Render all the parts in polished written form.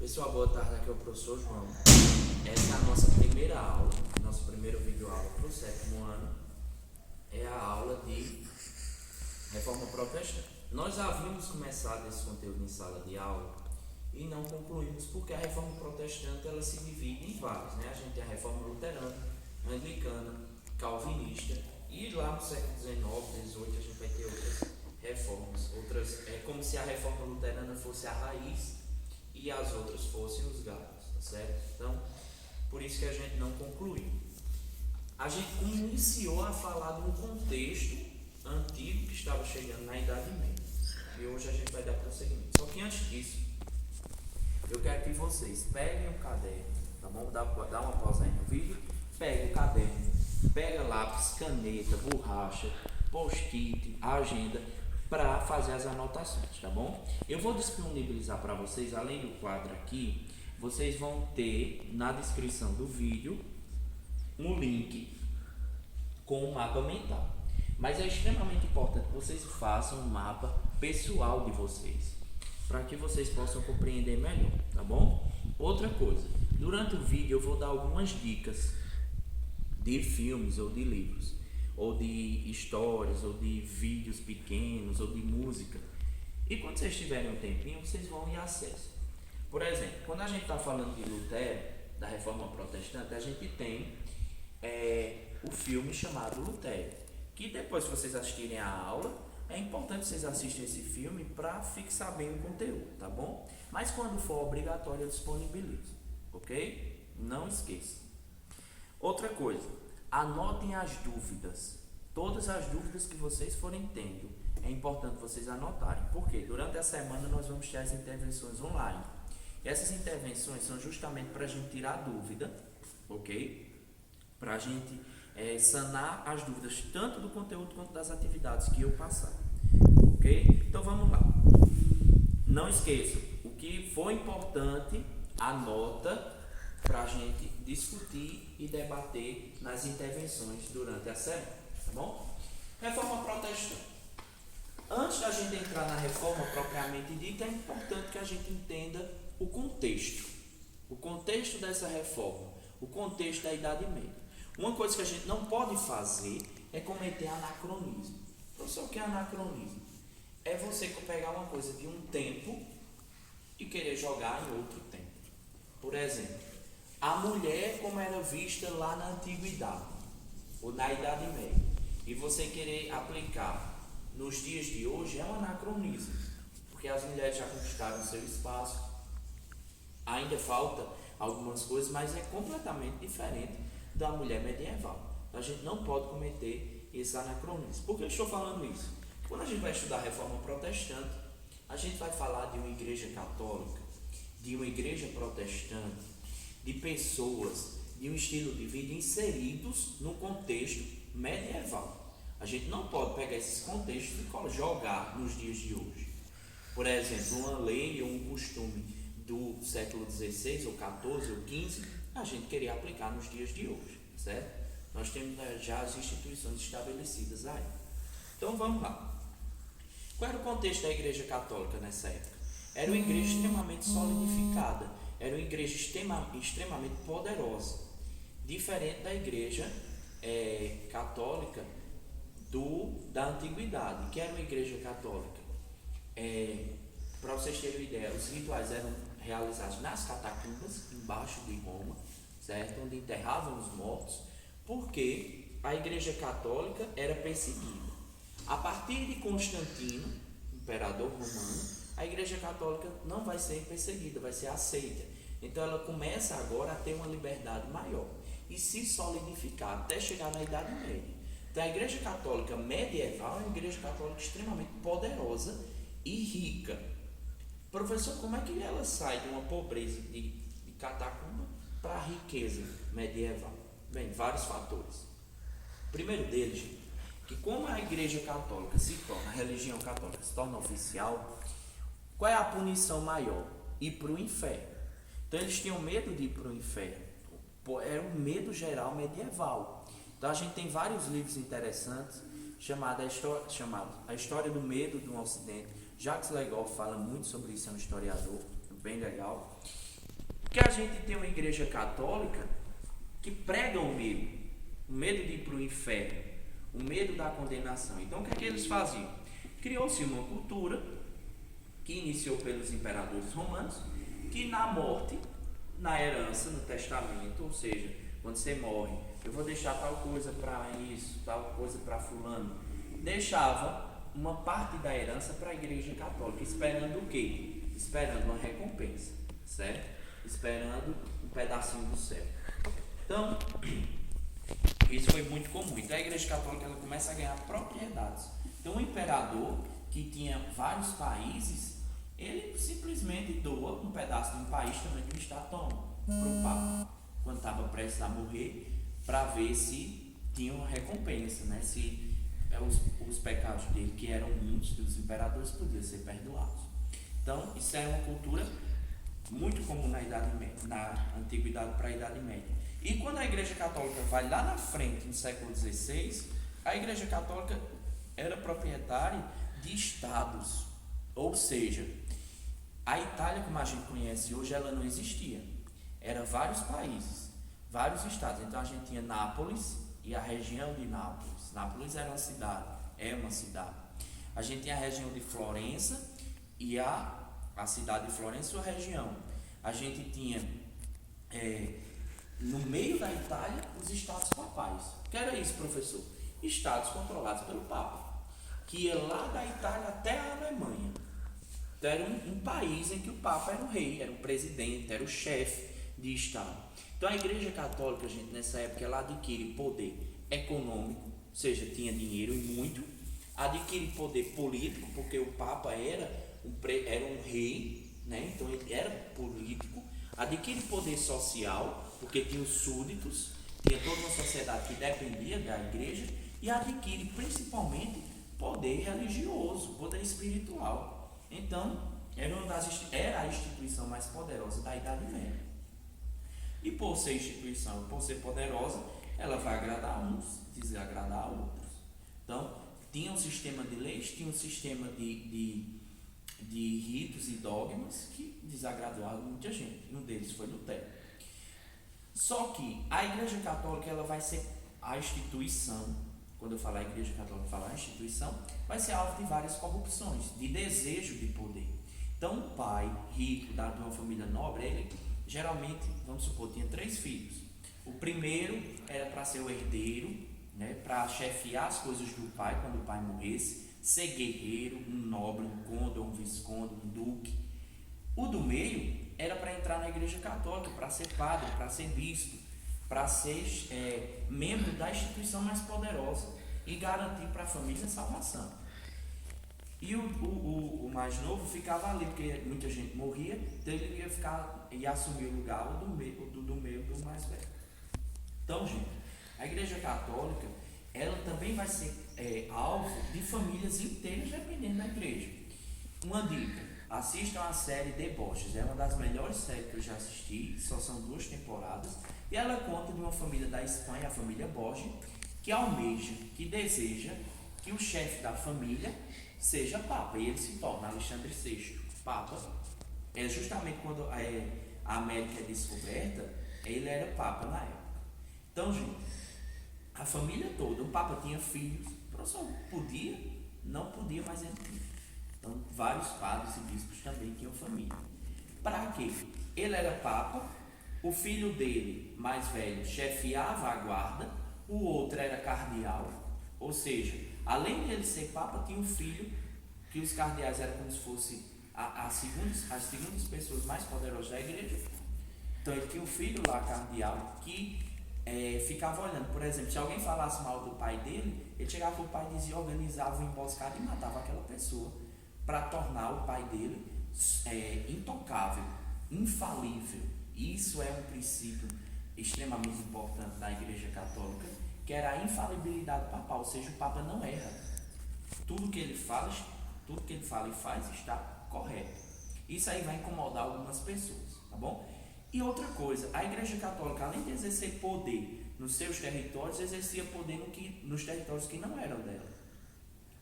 Pessoal, boa tarde, aqui é o professor João. Essa é a nossa primeira aula, nosso primeiro vídeo aula para o sétimo ano. É a aula de Reforma Protestante. Nós havíamos começado esse conteúdo em sala de aula e não concluímos porque a Reforma Protestante ela se divide em várias, né? A gente tem a Reforma Luterana, Anglicana, Calvinista e lá no século XIX, XVIII a gente vai ter outras reformas. É como se a Reforma Luterana fosse a raiz e as outras fossem os galhos, tá certo? Então, por isso que a gente não concluiu. A gente iniciou a falar de um contexto antigo que estava chegando na Idade Média. E hoje a gente vai dar prosseguimento. Só que antes disso, eu quero que vocês peguem o caderno, tá bom? Dá uma pausa aí no vídeo. Peguem o caderno, pega lápis, caneta, borracha, post-it, agenda, para fazer as anotações, tá bom? Eu vou disponibilizar para vocês, além do quadro aqui, vocês vão ter na descrição do vídeo um link com um mapa mental. Mas é extremamente importante que vocês façam um mapa pessoal de vocês, para que vocês possam compreender melhor, tá bom? Outra coisa, durante o vídeo eu vou dar algumas dicas de filmes ou de livros, ou de histórias, ou de vídeos pequenos, ou de música. E quando vocês tiverem um tempinho, vocês vão e acessam. Por exemplo, quando a gente está falando de Lutero, da Reforma Protestante, a gente tem o filme chamado Lutero, que depois que vocês assistirem a aula, é importante vocês assistirem esse filme para fixar bem o conteúdo, tá bom? Mas quando for obrigatório, eu disponibilizo, ok? Não esqueçam. Outra coisa, anotem as dúvidas. Todas as dúvidas que vocês forem tendo, é importante vocês anotarem. Porque durante a semana nós vamos ter as intervenções online. E essas intervenções são justamente para a gente tirar a dúvida, ok? Para a gente sanar as dúvidas tanto do conteúdo quanto das atividades que eu passar, ok? Então vamos lá. Não esqueçam, o que for importante, anota para a gente discutir e debater nas intervenções durante a semana, tá bom? Reforma Protestante. Antes da gente entrar na reforma propriamente dita, é importante que a gente entenda o contexto dessa reforma, o contexto da Idade Média. Uma coisa que a gente não pode fazer é cometer anacronismo. Professor, o que é anacronismo? É você pegar uma coisa de um tempo e querer jogar em outro tempo. Por exemplo, a mulher como era vista lá na antiguidade ou na Idade Média e você querer aplicar nos dias de hoje é um anacronismo, porque as mulheres já conquistaram seu espaço, ainda falta algumas coisas, mas é completamente diferente da mulher medieval. Então a gente não pode cometer esse anacronismo. Por que eu estou falando isso? Quando a gente vai estudar a Reforma Protestante, a gente vai falar de uma igreja católica, de uma igreja protestante, de pessoas, de um estilo de vida inseridos no contexto medieval. A gente não pode pegar esses contextos e jogar nos dias de hoje. Por exemplo, uma lei ou um costume do século XVI, ou XIV, ou XV, a gente querer aplicar nos dias de hoje, certo? Nós temos já as instituições estabelecidas aí. Então vamos lá. Qual era o contexto da igreja católica nessa época? Era uma igreja extremamente solidificada, era uma igreja extremamente poderosa, diferente da igreja católica da antiguidade, que era uma igreja católica. Para vocês terem uma ideia, os rituais eram realizados nas catacumbas, embaixo de Roma, certo? Onde enterravam os mortos, porque a igreja católica era perseguida. A partir de Constantino, imperador romano, a igreja católica não vai ser perseguida, vai ser aceita. Então ela começa agora a ter uma liberdade maior e se solidificar até chegar na Idade Média. Então a igreja católica medieval é uma igreja católica extremamente poderosa e rica. Professor, como é que ela sai de uma pobreza de catacumba para a riqueza medieval? Bem, vários fatores. O primeiro deles, que como a igreja católica a religião católica se torna oficial, qual é a punição maior? Ir para o inferno. Então eles tinham medo de ir para o inferno. Era um medo geral medieval. Então a gente tem vários livros interessantes chamados A História do Medo do Ocidente. Jacques Legoff fala muito sobre isso, é um historiador bem legal. Porque a gente tem uma igreja católica que prega o medo de ir para o inferno, o medo da condenação. Então o que é que eles faziam? Criou-se uma cultura que iniciou pelos imperadores romanos, que na morte, na herança, no testamento, ou seja, quando você morre, eu vou deixar tal coisa para isso, tal coisa para fulano, deixava uma parte da herança para a igreja católica, esperando o quê? Esperando uma recompensa, certo? Esperando um pedacinho do céu. Então, isso foi muito comum. Então a igreja católica ela começa a ganhar propriedades. Então o imperador, que tinha vários países, ele simplesmente doa um pedaço de um país, também de um estado, para o Papa, quando estava prestes a morrer, para ver se tinha uma recompensa, né? Se os pecados dele, que eram muitos dos imperadores, podiam ser perdoados. Então isso era uma cultura muito comum na Antiguidade para a Idade Média. E quando a Igreja Católica vai lá na frente, no século XVI, a Igreja Católica era proprietária de estados. Ou seja, a Itália, como a gente conhece hoje, ela não existia. Eram vários países, vários estados. Então a gente tinha Nápoles e a região de Nápoles. Nápoles era uma cidade, é uma cidade. A gente tinha a região de Florença e a cidade de Florença e sua região. A gente tinha no meio da Itália os estados papais. O que era isso, professor? Estados controlados pelo Papa, que ia lá da Itália até a Alemanha. Então era um país em que o Papa era o rei, era o presidente, era o chefe de Estado. Então a Igreja Católica, gente, nessa época, ela adquire poder econômico, ou seja, tinha dinheiro e muito, adquire poder político, porque o Papa era um rei, né? Então ele era político, adquire poder social, porque tinha os súditos, tinha toda uma sociedade que dependia da igreja, e adquire principalmente poder religioso, poder espiritual. Então, era a instituição mais poderosa da Idade Média. E por ser instituição, por ser poderosa, ela vai agradar uns, desagradar outros. Então, tinha um sistema de leis, tinha um sistema de ritos e dogmas que desagradou a muita gente. Um deles foi Lutero. Só que a Igreja Católica ela vai ser a instituição, quando eu falar a Igreja Católica, falar a instituição, vai ser alvo de várias corrupções, de desejo de poder. Então, o pai rico, de uma família nobre, ele geralmente, vamos supor, tinha 3 filhos. O primeiro era para ser o herdeiro, né, para chefiar as coisas do pai quando o pai morresse, ser guerreiro, um nobre, um conde, um visconde, um duque. O do meio era para entrar na Igreja Católica, para ser padre, para ser bispo, para ser membro da instituição mais poderosa e garantir para a família a salvação. E o mais novo ficava ali, porque muita gente morria, então ele ia assumir o lugar do meio do mais velho. Então, gente, a Igreja Católica, ela também vai ser alvo de famílias inteiras dependendo da igreja. Uma dica: assistam a série Deboches, é uma das melhores séries que eu já assisti, só são 2 temporadas, e ela conta de uma família da Espanha, a família Borges, que almeja, que deseja que o chefe da família seja Papa, e ele se torna Alexandre VI, Papa. É justamente quando a América é descoberta, ele era Papa na época. Então, gente, a família toda, o Papa tinha filhos, o professor podia, não podia, mas ele tinha. Então, vários padres e bispos também tinham família. Para quê? Ele era Papa, o filho dele, mais velho, chefiava a guarda, o outro era cardeal, ou seja, além de ele ser Papa, tinha um filho, que os cardeais eram como se fosse as segundas pessoas mais poderosas da igreja. Então ele tinha um filho lá, cardeal, que ficava olhando. Por exemplo, se alguém falasse mal do pai dele, ele chegava para o pai e dizia, organizava uma emboscada e matava aquela pessoa, para tornar o pai dele intocável, infalível. Isso é um princípio extremamente importante da Igreja Católica, que era a infalibilidade papal, ou seja, o Papa não erra. Tudo que ele fala e faz está correto. Isso aí vai incomodar algumas pessoas, tá bom? E outra coisa, a Igreja Católica, além de exercer poder nos seus territórios, exercia poder nos territórios que não eram dela.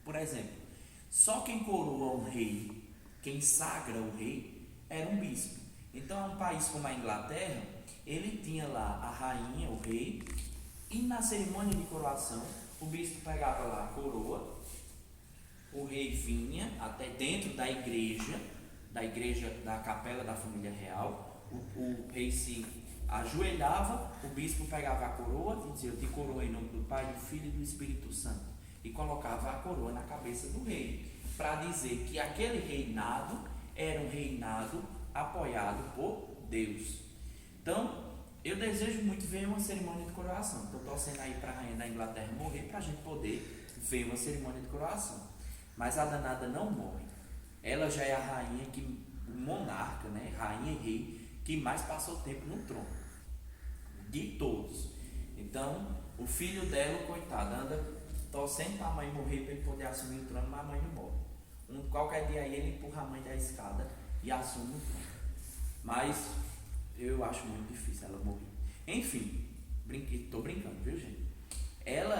Por exemplo, só quem coroa um rei, quem sagra o rei, era um bispo. Então, um país como a Inglaterra, ele tinha lá a rainha, o rei, e na cerimônia de coroação, o bispo pegava lá a coroa, o rei vinha até dentro da igreja da capela da família real, o rei se ajoelhava, o bispo pegava a coroa e dizia: eu te coroa em nome do Pai, do Filho e do Espírito Santo, e colocava a coroa na cabeça do rei, para dizer que aquele reinado era um reinado apoiado por Deus. Então, eu desejo muito ver uma cerimônia de coroação. Estou torcendo aí para a rainha da Inglaterra morrer, para a gente poder ver uma cerimônia de coroação. Mas a danada não morre. Ela já é a rainha o monarca, né? Rainha e rei, que mais passou tempo no trono. De todos. Então, o filho dela, coitado, anda torcendo para a mãe morrer para ele poder assumir o trono, mas a mãe não morre. Qualquer dia aí ele empurra a mãe da escada e assume o trono. Mas eu acho muito difícil ela morrer. Enfim, estou brincando, viu, gente? Ela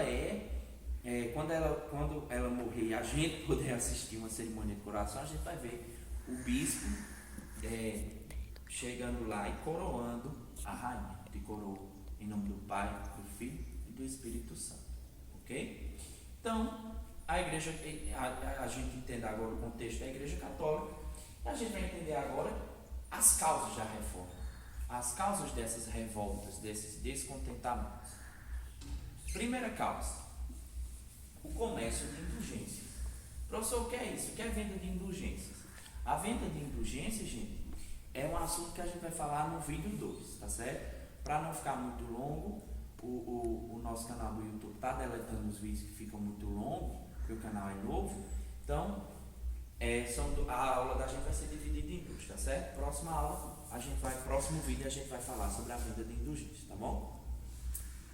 quando ela morrer e a gente poder assistir uma cerimônia de coroação, a gente vai ver o bispo chegando lá e coroando a rainha, de coroa em nome do Pai, do Filho e do Espírito Santo. Ok? Então, a igreja, a gente entende agora o contexto da igreja católica, e a gente vai entender agora as causas da reforma, as causas dessas revoltas, desses descontentamentos. Primeira causa: o comércio de indulgências. Professor, o que é isso? O que é venda de indulgências? A venda de indulgências, gente, é um assunto que a gente vai falar no vídeo 2, tá certo? Para não ficar muito longo, o nosso canal do YouTube está deletando os vídeos que ficam muito longos, porque o canal é novo. Então, a aula da gente vai ser dividida em duas, tá certo? Próximo vídeo a gente vai falar sobre a venda de indulgências, tá bom?